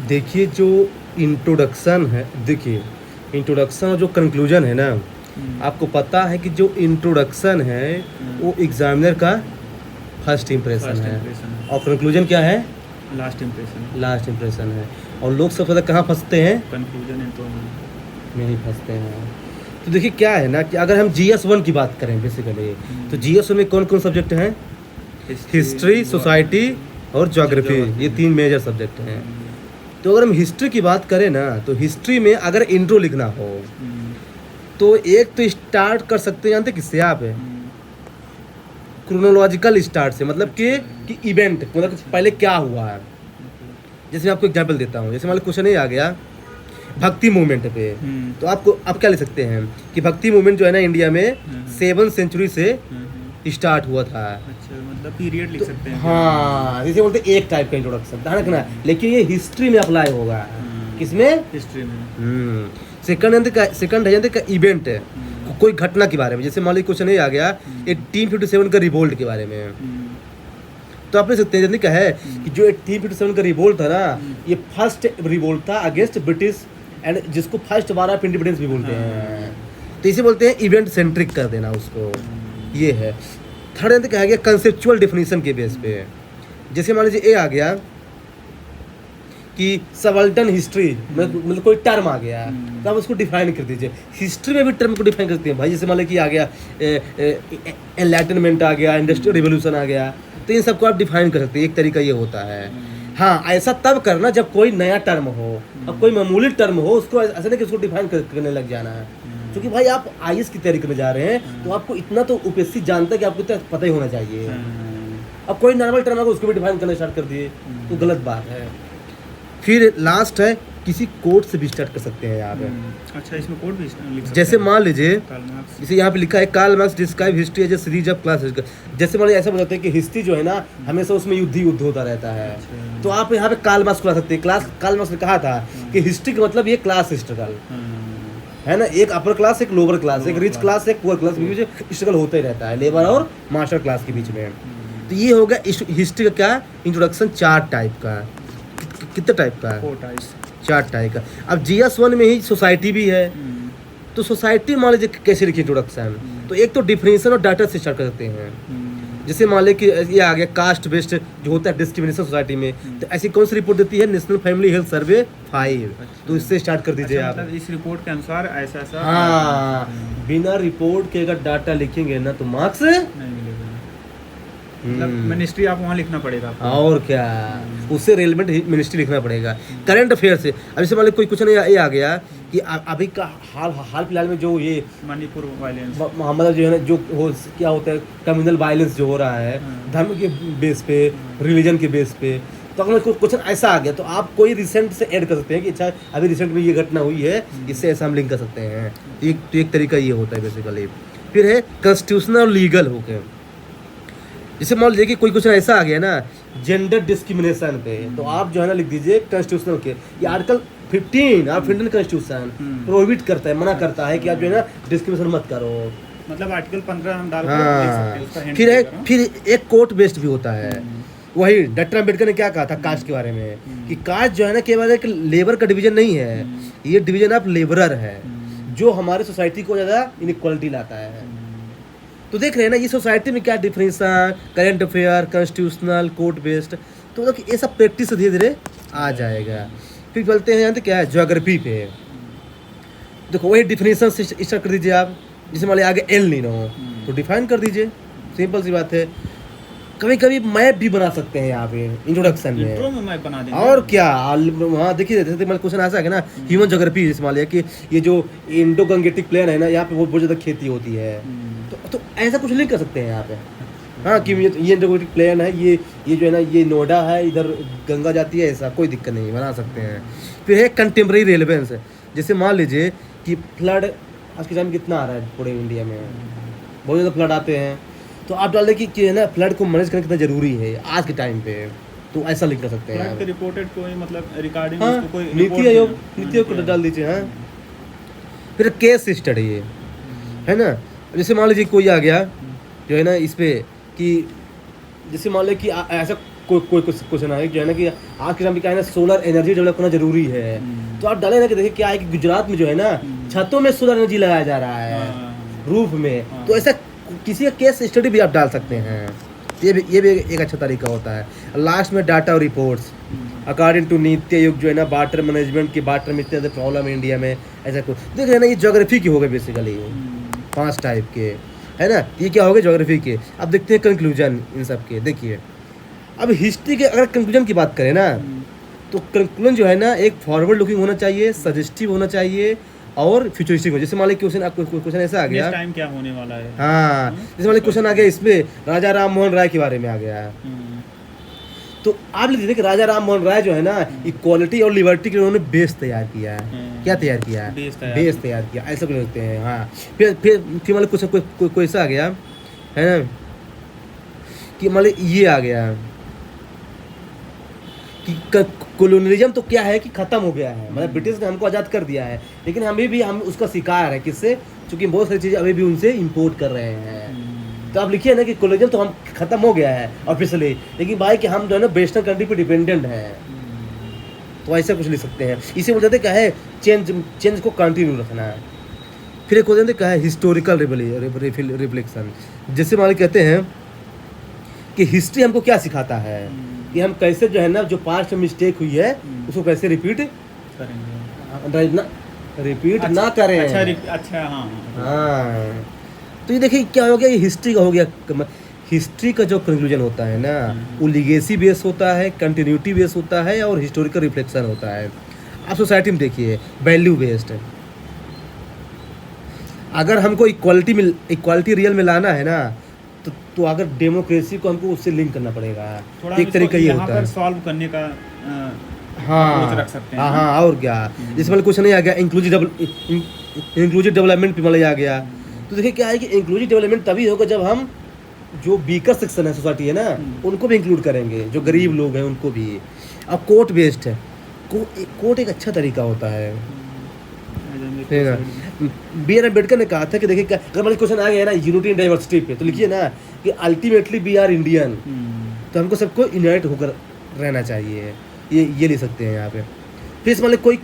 देखिए जो इंट्रोडक्शन है, देखिए इंट्रोडक्शन और जो कंक्लूजन है ना, आपको पता है कि जो इंट्रोडक्शन है वो एग्जामिनर का फर्स्ट इम्प्रेशन फर्स्ट है इम्प्रेशन, और कंक्लूजन क्या है, लास्ट इम्प्रेशन, लास्ट इम्प्रेशन है। और लोग सबसे ज़्यादा कहाँ फंसते हैं, कंक्लूजन इंट्रो में ही फंसते हैं। तो देखिए क्या है ना कि अगर हम GS1 की बात करें बेसिकली, तो GS1 में कौन कौन सब्जेक्ट हैं, हिस्ट्री, सोसाइटी और ज्योग्राफी, ये 3 मेजर सब्जेक्ट हैं। तो अगर हम हिस्ट्री की बात करें ना, तो हिस्ट्री में अगर इंट्रो लिखना हो तो एक तो स्टार्ट कर सकते हैं, जानते किससे आप, क्रोनोलॉजिकल स्टार्ट से, मतलब कि इवेंट मतलब पहले क्या हुआ है। जैसे मैं आपको एग्जांपल देता हूँ, जैसे मान लो क्वेश्चन ये आ गया भक्ति मूवमेंट पे, तो आपको आप क्या लिख सकते हैं कि भक्ति मूवमेंट जो है ना इंडिया में 7th सेंचुरी से स्टार्ट हुआ था। अच्छा, मतलब पीरियड लिख सकते हैं। हाँ, जैसे बोलते हैं एक टाइप का इंट्रोडक्शन, ध्यान रखना, लेकिन ये हिस्ट्री में अप्लाई होगा। किसमें, हिस्ट्री में। सेकंड है का इवेंट है, कोई घटना के बारे में। जैसे मान लीजिए क्वेश्चन ये आ गया 1857 का रिवोल्ट के बारे में, तो आप लिख सकते हैं क्या है कि जो 1857 का रिवोल्ट था ना, ये फर्स्ट रिवोल्ट था अगेंस्ट ब्रिटिश, एंड जिसको फर्स्ट वार ऑफ इंडिपेंडेंस भी बोलते हैं। तो इसे बोलते हैं इवेंट सेंट्रिक कर देना उसको, ये है। थर्ड क्या गया कंसेप्चुअल डिफिनीशन के बेस पे, जैसे मान लीजिए ए आ गया कि सबाल्टर्न हिस्ट्री, मतलब कोई टर्म आ गया तो आप उसको डिफाइन कर दीजिए। हिस्ट्री में भी टर्म को डिफाइन करते हैं भाई, जैसे मान लीजिए कि आ गया एनलाइटनमेंट आ गया, इंडस्ट्रियल रिवोल्यूशन आ गया, तो इन सबको आप डिफाइन कर सकते हैं। एक तरीका ये होता है। हाँ, ऐसा तब करना जब कोई नया टर्म हो, अब कोई मामूली टर्म हो उसको ऐसा नहीं कि उसको डिफाइन करने लग जाना है, क्योंकि भाई आप IAS की तैयारी करने जा रहे हैं तो आपको इतना तो UPSC जानता है कि आपको इतना पता ही होना चाहिए। अब कोई नॉर्मल टर्म है उसको भी डिफाइन करना स्टार्ट कर दिए तो गलत बात है। फिर लास्ट है किसी कोट से भी स्टार्ट कर सकते हैं यहाँ पे। अच्छा, इसमें कोड भी लिख सकते हैं। जैसे मान लीजिए कार्ल मार्क्स। जैसे यहाँ पे लिखा है Karl Marx describe history as a series of class. जैसे मान लीजिए ऐसा बताते हैं कि हिस्ट्री जो है ना हमेशा उसमें युद्ध ही युद्ध होता रहता है। तो आप यहाँ पे कार्ल मार्क्स को ला सकते हैं। कार्ल मार्क्स ने कहा था कि हिस्ट्री का मतलब ये क्लास स्ट्रगल है ना, एक अपर क्लास एक लोअर क्लास, एक रिच क्लास एक पुअर क्लास के बीच स्ट्रगल होता ही रहता है, लेबर और मास्टर क्लास के बीच में। तो ये होगा हिस्ट्री का क्या इंट्रोडक्शन, 4 टाइप का। कितने टाइप का है, 4 टाइप का। अब GS1 में ही सोसाइटी भी है, तो सोसाइटी मान लीजिए कैसे लिखिए इंट्रोडक्शन, तो एक तो डिफिनेशन और डाटा से स्टार्ट कर सकते हैं। जैसे मान लीजिए कि ये आ गया कास्ट बेस्ड जो होता है डिस्क्रिमिनेशन सोसाइटी में, तो ऐसी कौन सी रिपोर्ट देती है, नेशनल फैमिली हेल्थ सर्वे 5। तो इससे स्टार्ट कर दीजिए आप। मतलब इस रिपोर्ट के अनुसार ऐसा ऐसा। हाँ, बिना रिपोर्ट के अगर डाटा लिखेंगे ना तो मार्क्स नहीं मिलेगा। मतलब मिनिस्ट्री आप वहाँ लिखना पड़ेगा आपको। और क्या, उससे रेलिवेंट मिनिस्ट्री लिखना पड़ेगा। करंट अफेयर से, अब जैसे मान लीजिए कोई क्वेश्चन ये आ गया कि अभी का हाल फिलहाल में जो ये मणिपुर वायलेंस, मतलब जो है ना जो हो क्या होता है कम्युनल वायलेंस जो हो रहा है धर्म के बेस पे, रिलीजन के बेस पे, तो अगर कोई क्वेश्चन ऐसा आ गया तो आप कोई रिसेंट से ऐड कर सकते हैं कि अच्छा अभी रिसेंट में ये घटना हुई है, इससे ऐसा हम लिंक कर सकते हैं। तो एक तरीका ये होता है बेसिकली। फिर है कॉन्स्टिट्यूशनल और लीगल हो गए। जैसे मान लीजिए कि कोई क्वेश्चन ऐसा आ गया ना जेंडर डिस्क्रिमिनेशन पे, तो आप जो है ना लिख दीजिए कॉन्स्टिट्यूशनल के, ये आर्टिकल 15 आप इंडियन कॉन्स्टिट्यूशन प्रोहिबिट करता है, मना करता है कि आप जो है ना डिस्क्रिमिनेशन मत करो। मतलब आर्टिकल 15 हम डाल हाँ, फिर एक कोर्ट बेस्ड भी होता है। वही डॉक्टर अम्बेडकर ने क्या कहा था कास्ट के बारे में, कि कास्ट जो है ना केवल एक लेबर का डिवीजन नहीं है, ये डिवीजन ऑफ लेबरर है जो हमारे सोसाइटी को ज़्यादा इनइक्वालिटी लाता है। तो देख रहे हैं ना ये सोसाइटी में क्या डिफरेंस है, current affair, constitutional, court based, तो ये सब प्रैक्टिस धीरे धीरे आ जाएगा। फिर बोलते हैं जानते क्या है ज्योग्राफी पे, देखो वही डिफिनेशन से स्टार्ट कर दीजिए आप। जैसे मान लीजिए आगे एल नीनो तो डिफाइन कर दीजिए, सिंपल सी बात है। कभी कभी मैप भी बना सकते हैं यहाँ पे इंट्रोडक्शन में, मैप बना देंगे। और क्या, वहाँ देखिए जैसे क्वेश्चन ऐसा है ना ह्यूमन ज्योग्राफी, जैसे मान लिया कि ये जो इंडो गंगेटिक प्लेन है ना यहाँ पे बहुत ज़्यादा खेती होती है, तो ऐसा कुछ लिंक कर सकते हैं यहाँ पे। हाँ कि ये इंडोगेटिक प्लेन है, ये जो है ना ये नोएडा है, इधर गंगा जाती है, ऐसा कोई दिक्कत नहीं, बना सकते हैं। फिर है कंटेम्प्रेरी रेलेवेंस, जैसे मान लीजिए कि फ्लड आज के टाइम कितना आ रहा है पूरे इंडिया में, बहुत ज़्यादा फ्लड आते हैं, तो आप डाल दें कि है ना फ्लड को मैनेज करना कितना ज़रूरी है आज के टाइम पे, तो ऐसा लिख कर सकते हैं। रिपोर्टेड कोई मतलब रिकॉर्डिंग, हाँ, कोई नीति आयोग को डाल दीजिए। हाँ, फिर केस स्टडी है ना, जैसे मान लीजिए कोई आ गया जो है ना इस पे कि जैसे मान लीजिए कि ऐसा कोई क्वेश्चन आए जो है ना कि आज के टाइम में क्या है ना सोलर एनर्जी डेवलप करना जरूरी है, तो आप डाले ना कि देखिए क्या है कि गुजरात में जो है ना छतों में सोलर एनर्जी लगाया जा रहा है, रूफ में। तो ऐसा किसी का केस स्टडी भी आप डाल सकते हैं, ये भी एक अच्छा तरीका होता है। लास्ट में डाटा और reports according to NITI Aayog जो है ना वाटर मैनेजमेंट की वाटर में इतने प्रॉब्लम है इंडिया में, ऐसा कुछ देख रहे ना, ये ज्योग्राफी की हो गए बेसिकली 5 टाइप के, है ना, ये क्या हो गए ज्योग्राफी के। अब देखते हैं कंक्लूजन इन सब के। देखिए अब हिस्ट्री के अगर कंक्लूजन की बात करें ना, तो कंक्लूजन जो है ना एक फॉरवर्ड लुकिंग होना चाहिए, सजेस्टिव होना चाहिए और फ्यूचरिस्टिक हो। जैसे मान लीजिए क्वेश्चन आपको क्वेश्चन ऐसा आ गया, टाइम क्या होने वाला है, हाँ जैसे मान लीजिए क्वेश्चन आ गया इसमें राजा राम मोहन राय के बारे में आ गया, तो आप लिख दीजिए कि राजा राम मोहन राय जो है ना इक्वालिटी और लिबर्टी के लिए उन्होंने बेस तैयार किया है। क्या तैयार किया है? बेस तैयार किया, ऐसा कुछ लिखते हैं। हाँ फिर मान लीजिए क्वेश्चन कोई ऐसा आ गया है ना कि मान लीजिए ये आ गया कि कॉलोनियलिज्म तो क्या है कि खत्म हो गया है, मतलब ब्रिटिश ने हमको आज़ाद कर दिया है, लेकिन अभी भी हम उसका शिकार है। किससे? क्योंकि बहुत सारी चीज़ें अभी भी उनसे इंपोर्ट कर रहे हैं। तो आप लिखिए ना कि कॉलोनियलिज्म तो हम खत्म हो गया है ऑफिशियली, लेकिन भाई कि हम जो है ना वेस्टर्न कंट्री पे डिपेंडेंट हैं, तो ऐसा कुछ लिख सकते हैं। इसे बोलते थे क्या है चेंज को कंटिन्यू रखना है। फिर एक होते हैं क्या है हिस्टोरिकल रिफ्लेक्शन, जैसे मान कहते हैं कि हिस्ट्री हमको क्या सिखाता है कि हम कैसे जो है ना जो पास्ट में मिस्टेक हुई है उसको कैसे रिपीट ना करें। अच्छा हाँ तो ये देखिए क्या हो गया, ये हिस्ट्री का हो गया। हिस्ट्री का जो कंक्लूजन होता है ना वो लिगेसी बेस होता है, कंटिन्यूटी बेस होता है और हिस्टोरिकल रिफ्लेक्शन होता है। आप सोसाइटी में देखिए वैल्यू बेस्ड है। अगर हमको इक्वालिटी रियल में लाना है ना तो अगर डेमोक्रेसी को हमको उससे लिंक करना पड़ेगा। एक तरीका ये होता है सॉल्व करने का हाँ रख सकते हैं। हाँ और क्या, जिस मतलब कुछ नहीं आ गया इंक्लूसिव डेवलपमेंट पे मतलब आ गया। तो देखिए क्या है कि इंक्लूसिव डेवलपमेंट तभी होगा जब हम जो वीकर सेक्शन है सोसाइटी है ना उनको भी इंक्लूड करेंगे, जो गरीब लोग हैं उनको भी। अब कोर्ट बेस्ड है, कोर्ट एक अच्छा तरीका होता है ना। बी आर अम्बेडकर ने कहा था कि देखिए अगर मतलब क्वेश्चन आ गया ना यूनिटी इन डाइवर्सिटी पे, तो लिखिए ना कि अल्टीमेटली वी आर इंडियन, तो हमको सबको यूनाइट होकर रहना चाहिए। ये लिख सकते हैं यहाँ पे। फिर मतलब कोई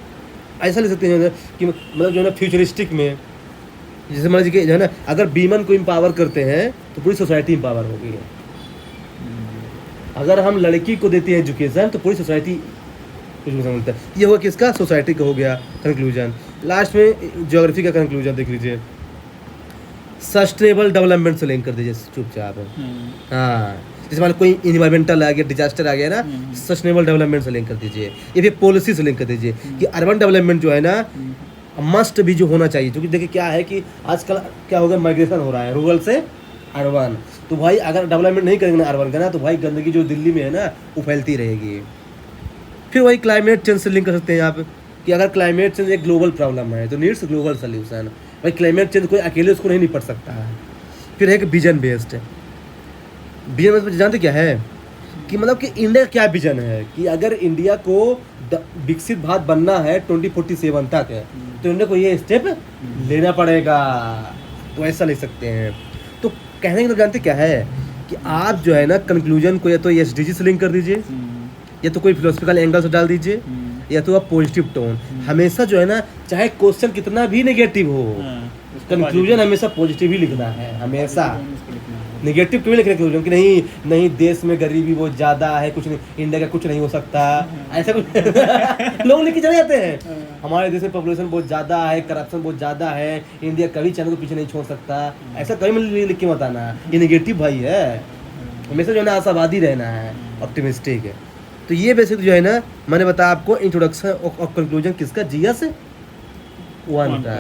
ऐसा लिख सकते हैं कि मतलब जो है ना फ्यूचरिस्टिक में, जैसे मान लीजिए जो है ना अगर बीमन को एम्पावर करते हैं तो पूरी सोसाइटी एम्पावर हो गई है। अगर हम लड़की को देते हैं एजुकेशन तो पूरी सोसाइटी कुछ मिलता है। ये हुआ किसका? सोसाइटी का हो गया कंक्लूजन। लास्ट में ज्योग्राफी का कंक्लूजन देख लीजिए, सस्टेनेबल डेवलपमेंट से लिंक कर दीजिए चुपचाप। हाँ जैसे मान कोई इन्वायरमेंटल आ गया, डिजास्टर आ गया ना, सस्टेनेबल डेवलपमेंट से लिंक कर दीजिए। ये फिर पॉलिसी से लिंक कर दीजिए कि अर्बन डेवलपमेंट जो है ना मस्ट भी जो होना चाहिए, क्योंकि देखिए क्या है कि आजकल क्या हो गया माइग्रेशन हो रहा है रूरल से अर्बन। तो भाई अगर डेवलपमेंट नहीं करेंगे ना अर्बन का ना, तो भाई गंदगी जो दिल्ली में है ना वो फैलती रहेगी। फिर वही क्लाइमेट चेंज से लिंक कर सकते हैं आप कि अगर क्लाइमेट चेंज एक ग्लोबल प्रॉब्लम है तो नीड्स ग्लोबल सोल्यूशन। भाई क्लाइमेट चेंज कोई अकेले उसको नहीं निपट सकता है। फिर है कि विजन बेस्ड है। विजन बेस्ड जानते क्या है कि मतलब कि इंडिया का क्या विजन है कि अगर इंडिया को विकसित भारत बनना है 2047 तक है तो इंडिया को ये स्टेप लेना पड़ेगा। तो ऐसा ले सकते हैं। तो कहने का मतलब जानते क्या है कि आप जो है ना कंक्लूजन को या तो SDG से लिंक कर दीजिए, या तो कोई फिलोसफिकल एंगल से डाल दीजिए, या तो आप पॉजिटिव टोन। हमेशा जो है ना चाहे क्वेश्चन कितना भी नेगेटिव हो, कंक्लूजन हमेशा पॉजिटिव ही लिखना है। हमेशा नेगेटिव क्यों लिखने कंक्लूजन कि नहीं देश में गरीबी बहुत ज़्यादा है, कुछ नहीं, इंडिया का कुछ नहीं हो सकता, ऐसा कुछ लोग लिख के चले जाते हैं। हमारे देश में पॉपुलेशन बहुत ज़्यादा है, करप्शन बहुत ज़्यादा है, इंडिया कभी चाइना को पीछे नहीं छोड़ सकता, ऐसा कभी लिख के मत आना। ये नेगेटिव भाई है। हमेशा जो है ना आशावादी रहना है, ऑप्टिमिस्टिक है। तो ये बेसिक जो है ना मैंने बताया आपको इंट्रोडक्शन और कंक्लूजन किसका, GS 1 का।